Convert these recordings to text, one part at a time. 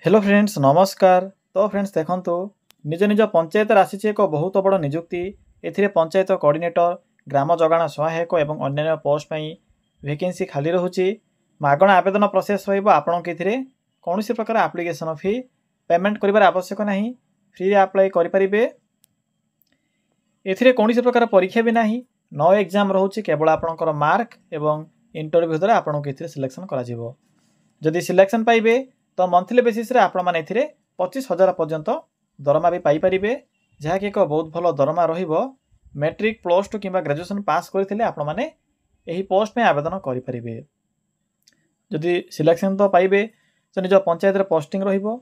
Hello friends नमस्कार। तो friends देखंतु निज निज पंचायत आसी एक बहुत बड़ निजुक्ति ए पंचायत कोऑर्डिनेटर ग्राम जगाण सहायक और अन्य पोस्ट वैकेंसी खाली रोचे मागणा आवेदन प्रोसेस आपन कौन प्रकार एप्लिकेशन फी पेमेंट कर आवश्यक ना फ्री अप्लाई करेंगे। ए कौन प्रकार परीक्षा भी ना नो एग्जाम रोचे केवल आपंकर मार्क एवं इंटरव्यू द्वारा आपको ये सिलेक्शन करा सिलेक्शन पाइबे तो मंथली बेसीस रे आपण माने 25,000 पर्यंत दरमा भी पाइपर जहाँकि एक बहुत भल दरमा रहिबो। मैट्रिक प्लस टू किंबा ग्रेजुएशन पास करथिले आपण माने एही पोस्ट में आवेदन करेंगे। जदि सिलेक्शन तो पाइबे तो निज पंचायत रे पोस्टिंग रहिबो।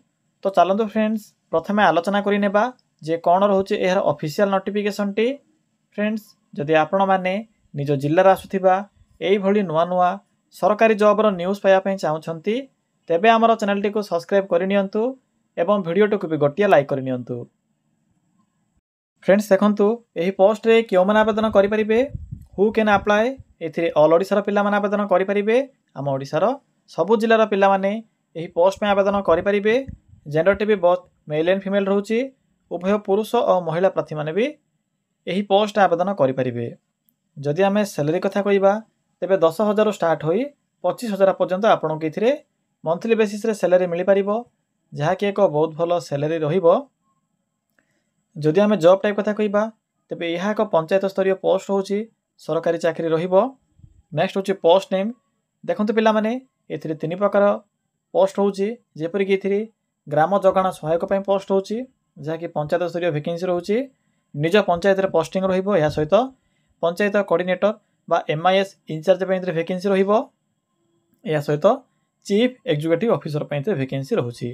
तो चलतु फ्रेंड्स प्रथमे आलोचना करि नेबा जे कोन रहउचे एहर ऑफिशियल नोटिफिकेशन टी। फ्रेंड्स जदि आपण माने निज जिल्ला रा आसुथिबा एही भली नुआ नुआ सरकारी जॉब रो न्यूज़ पाया पई चाहउछंती तेबे आमर चैनल टी को सब्सक्राइब करनियंतु एवं वीडियो टी को भी गोटिया लाइक करनियंतु। फ्रेंड्स देखंतु एही पोस्ट रे क्यों मन आवेदन करि परिबे हु कैन अप्लाई एथिरे ऑल ओडिसा रो पिल्ला मन आवेदन करि परिबे। आम ओडिसा रो सबु जिल्ला रो पिल्ला माने एही पोस्ट में आवेदन करि परिबे। जेंडर टी भी बोथ मेल एंड फीमेल रहउची उभय पुरुष और महिला प्रार्थी माने भी एही पोस्ट आवेदन करि परिबे। जदि आमे सैलरी कथा कहिबा तेबे 10,000 स्टार्ट होई 25,000 पर्यंत आपन के इथिरे मंथली बेसीस रे सैलरी मिल पारिबो जहाँकि एक बहुत भल सैलरी रहिबो। जदि आमे जॉब टाइप कथा कहिबा तेबे यह एक पंचायत स्तरीय पोस्ट होची सरकारी चाकरी रहिबो। नेक्स्ट होची पोस्ट नेम। देखंतु पिला माने एथिरे तीन प्रकार पोस्ट होची जेपरि कि एथिरे ग्राम जगाण सहायक पई पोस्ट होची जहाँकि पंचायत स्तरीय वैकेंसी रहउची निज पंचायत रे पोस्टिंग रहिबो। या सहित पंचायत कोऑर्डिनेटर बा एमआईएस इंचार्ज पई वैकेंसी रहिबो। या सहित चीफ एग्जीक्यूटिव ऑफिसर पई वैकेंसी रहउची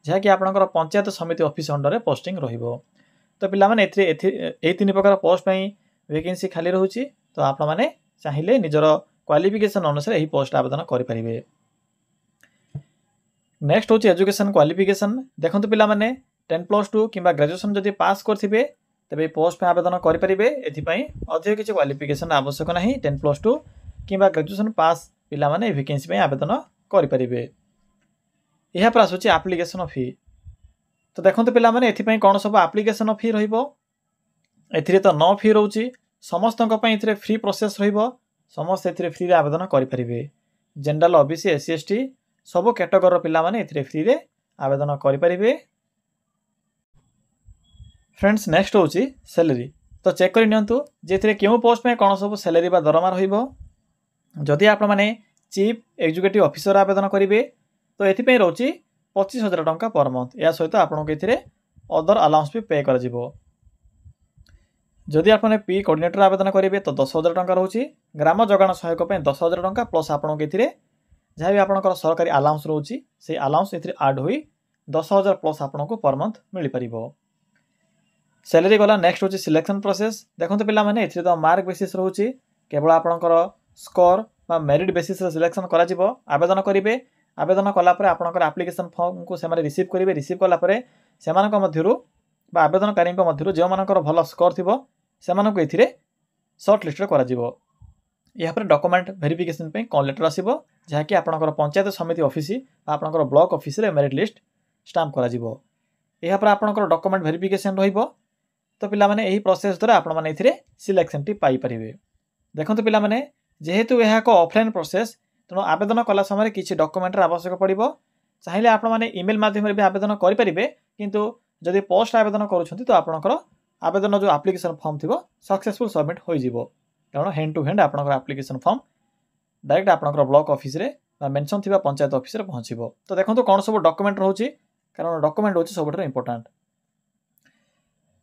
जहाँकि आपनकर पंचायत समिति ऑफिस अंडर रे पोस्टिंग रहिबो। तो पिला माने एथि तीन प्रकार पोस्ट पई वैकेंसी खाली रहउची। तो आपण माने चाहिले निजर क्वालिफिकेशन अनुसार एही पोस्ट आवेदन करि परिबे। नेक्स्ट होची एजुकेशन क्वालिफिकेशन। देखंतु पिला माने 10+2 किंबा ग्रेजुएशन जदि पास करथिबे तबे पोस्ट पे आवेदन करि परिबे। एथि पई अधिक किछि क्वालिफिकेशन आवश्यक नाही। 10+2 किंबा ग्रेजुएशन पास पिला माने वैकेंसी पई आवेदन करि परिबे। यह पर आसुची एप्लिकेशन फी। तो देखंतु पिला माने एथि पई कोन सब एप्लिकेशन फी रहिबो। एथिरे तो नो फी रहउची समस्तक पई एथिरे फ्री प्रोसेस रहिबो। समस्त एथिरे फ्री रे आवेदन करि परिबे। जनरल ओबीसी एससी एसटी सब कैटेगरी रो पिला माने एथिरे फ्री रे आवेदन करि परिबे। फ्रेंड्स नेक्स्ट होची सैलरी। तो चेक करि नियंतु जेथिरे केउ पोस्ट में कोन सब सैलरी बा दरमा रहिबो। जदि आपण माने चीफ एग्जीक्यूटिव ऑफिसर आवेदन करेंगे तो ये रोचे 25,000 टंका पर मंथ। या सहित आपको ये अदर अलाउंस भी पे कर। जदि आप पी कोऑर्डिनेटर आवेदन करेंगे तो 10,000 टंका रोचे। ग्राम जगाण सहायक 10,000 टंका प्लस आपको ये जहाँ भी आप सरकारी अलाउंस रोचे से अलाउंस ये आड हो 10,000 प्लस आपको पर मंथ मिल पार। सैलरी गला। नेक्स्ट होची सिलेक्शन प्रोसेस। देखो पिला माने एथिरे तो मार्क बेसिस रोचे केवल आपणकर स्कोर बा मेरिट बेसिस रे सिलेक्शन करा जिवो। आवेदन करिवे। आवेदन कला परे आपणकर एप्लिकेशन फॉर्म को सेमाने रिसीव करिवे। रिसीव कला परे सेमानक मध्यरु बा आवेदनकारीक मध्यरु जे मानकर भल स्कोर थिबो सेमानक एथिरे शॉर्ट लिस्ट रे करा जिवो। या पर डॉक्यूमेंट वेरिफिकेशन पे कॉल लेटर आसीबो जहाँ कि आपणकर पंचायत समिति ऑफिस बा आपणकर ब्लॉक ऑफिस रे मेरिट लिस्ट स्टाम्प करा जिवो। या पर आपणकर डॉक्यूमेंट वेरिफिकेशन रहिबो। तो पिला माने एही प्रोसेस द्वारा आपण माने एथिरे सिलेक्शन टी पाई परिबे। देखंतु पिला माने जेहेतु यह एक ऑफलाइन प्रोसेस तेणु आवेदन कला समय किसी डॉक्यूमेंटर आवश्यक पड़ो। चाहिए आपण मैंने ईमेल माध्यम भी आवेदन करेंगे किंतु जदि पोस्ट आवेदन करुँच तो आपंकर आवेदन जो एप्लिकेशन फॉर्म थी सक्सेसफुल सबमिट हो कारण हैंड टू हैंड आपंकर एप्लिकेशन फॉर्म डायरेक्ट आपंकर ब्लॉक ऑफिस रे मेंशन थी पंचायत ऑफिस रे पहुँचो। तो देखो कौन सब डॉक्यूमेंट रोचे कारण डॉक्यूमेंट हूँ सब इंपोर्टेंट।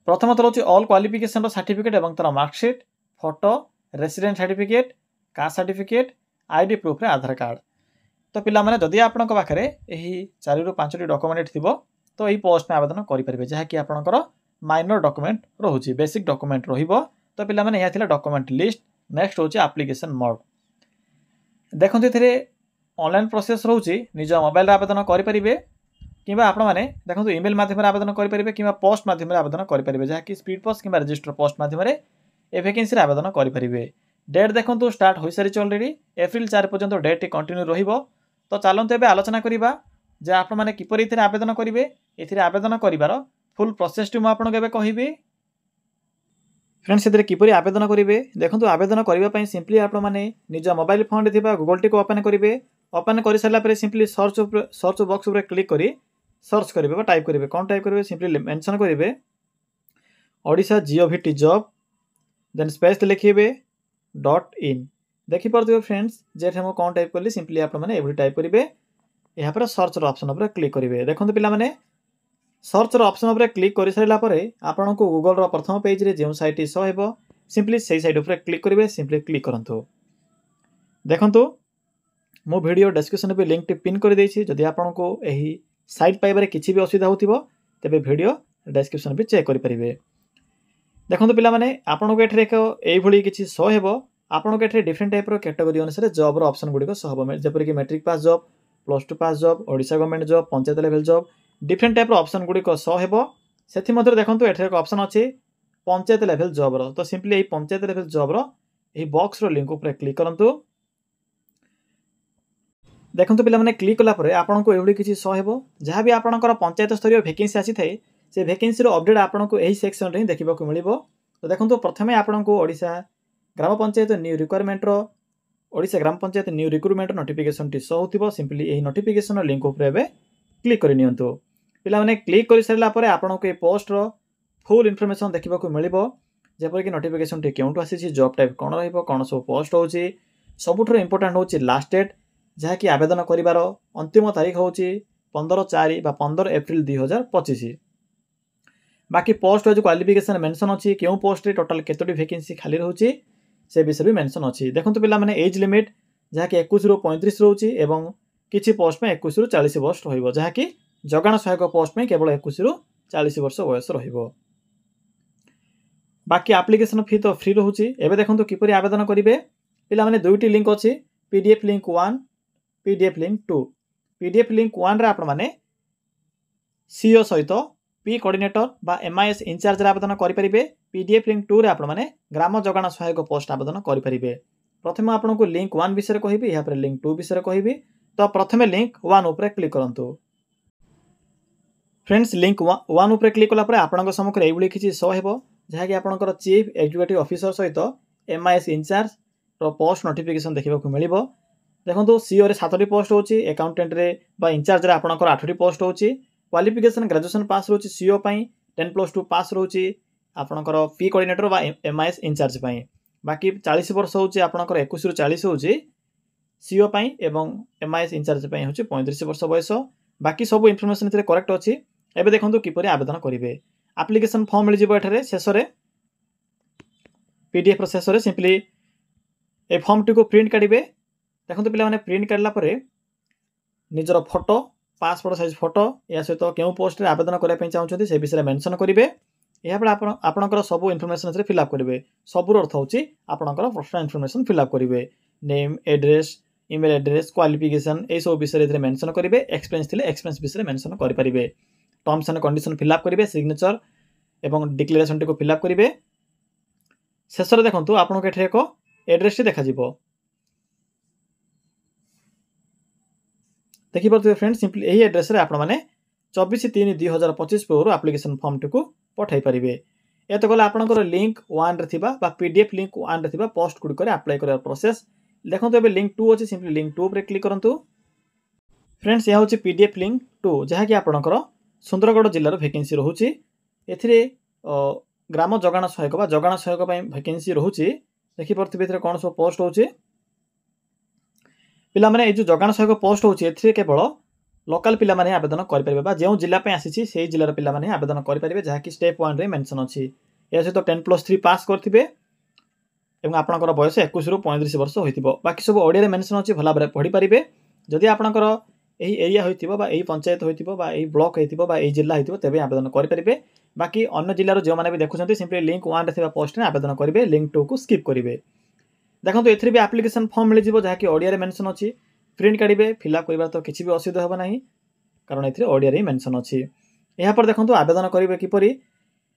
प्रथमतः रोचे ऑल क्वालिफिकेशन सर्टिफिकेट और तार marksheet photo resident certificate caste certificate ID proof रे आधार कार्ड। तो पिला माने जदि आपनक पाखरे एही 4 ରୁ 5टी डॉक्यूमेंट थिबो तो एही पोस्ट में आवेदन करि परिबे जहाँ कि आपनकर माइनर डॉक्यूमेंट रहउची बेसिक डॉक्यूमेंट रहिबो। तो पिला माने या थिला डॉक्यूमेंट लिस्ट। नेक्स्ट होची एप्लिकेशन मोड। देखंतु एथिरे ऑनलाइन प्रोसेस रहउची निज मोबाइल रे आवेदन करि परिबे किबा आपण माने देखंतु ईमेल माध्यम रे आवेदन करि परिबे किबा पोस्ट माध्यम रे आवेदन करि परिबे जहाँ कि स्पीड पोस्ट किबा रजिस्टर पोस्ट माध्यम रे ए वैकेंसी रे आवेदन करि परिबे। डेट देखो स्टार्ट हो सारी अलरेडी एप्रिल 4 पर्यंत डेट कंटिन्यू रहिबो। तो चलते एबे आलोचना करिबा जे आपण माने किपरि एथिरे आवेदन करिवे एथिरे आवेदन करिवार फुल प्रोसेस टी म आपनको एबे कहिबी। फ्रेंड्स एथिरे किपरि आवेदन करिवे देखंतु आवेदन करिवा पई सिंपली आपण माने निज मोबाइल फोन रे थिबा गूगल टी को ओपन करिवे। ओपन करि सारला परे सिंपली सर्च बॉक्स ऊपर क्लिक करी सर्च करिवे बा टाइप करिवे कोन टाइप करिवे सिंपली मेंशन करिवे Odisha GOVT job then space लिखिबे .in देखि परथिबे फ्रेंड्स जेठे हम कोन टाइप करली सिंपली आपण माने एबडी टाइप करिवे यहाँ पर सर्च रो ऑप्शन ऊपर क्लिक करिवे। देखंतु पिला माने सर्च रो ऑप्शन ऊपर क्लिक करि सारला परे आपण को गूगल रो प्रथम पेज रे जेउ साइट शो हेबो सिंपली सेही साइट ऊपर क्लिक करिवे सिंपली क्लिक करंतु। देखंतु मो वीडियो डिस्क्रिप्शन पे लिंक टी पिन कर देछि जदि आपण को एही साइट पाइबारे किछि भी असुविधा होतिबो तबे वीडियो डिस्क्रिप्शन पे चेक करि परिबे। देखंतु पिला माने आपण को एठरे एक एई भली किछि शो हेबो आपण को एठरे डिफरेंट टाइप रो कैटेगरी अनुसार जॉब रो ऑप्शन गुडी को शो हेबो जेपर कि matric pass job +2 pass job Odisha government job panchayat level job different type रो ऑप्शन गुडी को शो हेबो। सेथि मध्ये देखंतु एठरे एक ऑप्शन अछि पंचायत लेवल जॉब रो तो सिंपली एही पंचायत लेवल जॉब रो एही बॉक्स रो लिंक ऊपर क्लिक करंतु। देखंतु पिला माने क्लिक कला परे आपन को एवडी किछि शो हेबो जहा भी आपनकर पंचायत स्तरीय वैकेंसी आसी थाए से वैकेंसी रो अपडेट आपन को एही सेक्शन रे देखिबा को मिलिबो। तो देखंतु प्रथमे आपन को ओडिशा ग्राम पंचायत न्यू रिक्वायरमेंट रो Odisha gram panchayat new recruitment notification टी शो होतिबो सिंपली एही नोटिफिकेशन लिंक ऊपर एबे क्लिक करि नियंतु। पिला माने क्लिक करि सरला परे आपन को ए पोस्ट रो फुल इन्फॉर्मेशन देखिबा को मिलिबो जेपर कि नोटिफिकेशन टी केउंटु आसी जॉब टाइप कोन रहइबो कोन सब पोस्ट होची सबुठरो इंपोर्टेंट होची लास्ट डेट जहा कि आवेदन करिवार अंतिम तारीख होची 15/4 बा 15 एप्रिल 2025। बाकी पोस्ट जो क्वालिफिकेशन मेंशन अछि केउ पोस्ट रे टोटल केतोटी वैकेंसी खाली रहउची से विषय भी मेंशन अछि। देखंतु पिला माने एज लिमिट जहा कि 21 रु 35 रहउची एवं किछि पोस्ट में 21 रु 40 वर्ष रहइबो जहा कि जगाण सहायक पोस्ट में केवल 21 रु 40 वर्ष वयस रहइबो। बाकी एप्लीकेशन फी तो फ्री रहउची। एबे देखंतु किपरि आवेदन करिवे पिला माने दुईटी लिंक अछि PDF link 1 PDF link 2। PDF link 1 रे आपण माने सीओ सहित पी कोऑर्डिनेटर बा एमआईएस इंचार्ज रे आवेदन करि परिबे। पीडीएफ लिंक 2 रे आपण माने ग्राम जगाण सहायक पोस्ट आवेदन करि परिबे। प्रथमे आपण को लिंक 1 विषय कहिबी या पर लिंक 2 विषय कहिबी तो प्रथमे लिंक 1 ऊपर क्लिक करंतु। फ्रेंड्स लिंक 1 ऊपर क्लिक कला परे आपन को सम्मुख रे एबुली किछि शो हेबो जहा कि आपनकर चीफ एग्जीक्यूटिव ऑफिसर सहित एमआईएस इंचार्ज रो पोस्ट नोटिफिकेशन देखिबा को मिलिबो। देखंतु सीओ रे 7टी पोस्ट होची अकाउंटेंट रे बा इंचार्ज रे आपनकर 8टी पोस्ट होची। क्वालिफिकेशन ग्रेजुएशन पास रोची सीओ पई 10+2 पास रोची आपनकर पी कोऑर्डिनेटर बा एमआईएस इंचार्ज पई। बाकी 40 वर्ष होची आपनकर 21 रु 40 होची सीओ पई एवं एमआईएस इंचार्ज पई होची 35 वर्ष बयस। बाकी सब इन्फॉर्मेशन इतरे करेक्ट अछि। एबे देखंतु किपरि आवेदन करिवे एप्लीकेशन फॉर्म मिल जिवो एठारे शेषरे पीडीएफ रो शेषरे सिंपली ए फॉर्म टी को प्रिंट काढिबे। देखंतु पिला माने प्रिंट काढला परे निजर फोटो पासपोर्ट साइज फोटो या सहित केउ पोस्ट रे आवेदन करै पई चाहउछथि से विषय मेंशन करिवे। एहा पर आपनकर सब इन्फॉर्मेशन इतरे फिल अप करिवे। सबुर अर्थ होची आपनकर पर्सनल इन्फॉर्मेशन फिल अप करिवे name address email address qualification ए सब विषय इतरे मेंशन करिवे। एक्सपीरियंस थिले एक्सपीरियंस विषय मेंशन करि परिवे। Terms and condition fill up करिवे सिग्नेचर एवं डिक्लेरेशन टी को फिल अप करिवे। शेषरे देखंतु आपनको एठे एक एड्रेस टी देखा जिवो। देखि परथि फ्रेंड्स सिंपली एही एड्रेस रे आपण माने 24/3/2025 पूर्व एप्लीकेशन फॉर्म टी को पठाई परिबे। एत गला आपनकर लिंक 1 रे थिबा बा पीडीएफ लिंक 1 रे थिबा पोस्ट गुडी करे अप्लाई करबा प्रोसेस। देखंतु एबे लिंक 2 अछि सिंपली लिंक 2 पर क्लिक करंतु। फ्रेंड्स या होची पीडीएफ लिंक 2 जहा कि आपनकर सुंदरगढ़ जिल्ला रो वैकेंसी रहउची। एथिरे ग्राम जगाण सहायक बा जगाण सहायक पई वैकेंसी रहउची। देखि परथि भितर कोन सब पोस्ट होची पिला माने ए जो जगाण सहायक पोस्ट होची एथिरे केवल लोकल पिला माने आवेदन करि परिबे बा जेउ जिल्ला पे आसीची सेही जिल्ला रो पिला माने आवेदन करि परिबे जहा कि स्टेप 1 रे मेंशन अछि। या से तो 10+3 पास करथिबे एवं आपनकर बयस 21 रु 35 वर्ष होइतिबो। बाकी सब ओडिया रे मेंशन अछि भला बरे पढि परिबे। जदि आपनकर एही एरिया होइतिबो बा एही पंचायत होइतिबो बा एही ब्लॉक होइतिबो बा एही जिल्ला होइतिबो तेबे आवेदन करि परिबे। बाकी अन्य जिल्ला रो जे माने भी देखुछन्ती सिंपली लिंक 1 रे थिबा पोस्ट रे आवेदन करिवे लिंक 2 को स्किप करिवे। देखंतु एथरे भी एप्लीकेशन फॉर्म मिल जिवो जहा कि ओडिया रे मेंशन अछि। प्रिंट काढिबे फिल अप करिबा तो किछि भी असुविधा होबा नाही कारण एथरे ओडिया रे मेंशन अछि। एहा पर देखंतु आवेदन करिवे किपरि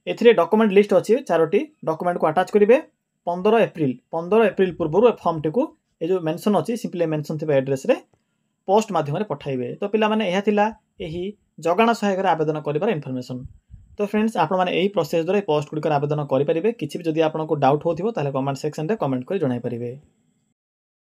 एथरे डॉक्यूमेंट लिस्ट अछि 4टी डॉक्यूमेंट को अटैच करिवे। 15 एप्रिल पूर्वरु फॉर्म टी को ए जो मेंशन अछि सिंपली मेंशन थिबा एड्रेस रे पोस्ट माध्यम पठाइबे। तो पिलामाने एहा थिला एही जगाण सहायक आवेदन करिबार इनफॉरमेशन। तो फ्रेंड्स आपण माने एही प्रोसेस द्वारा पोस्ट गुडी आवेदन करि परिबे। किछि भी जदि आपनको डाउट होथिबो ताले कमेंट सेक्शन रे कमेंट करि जणाइ परिबे।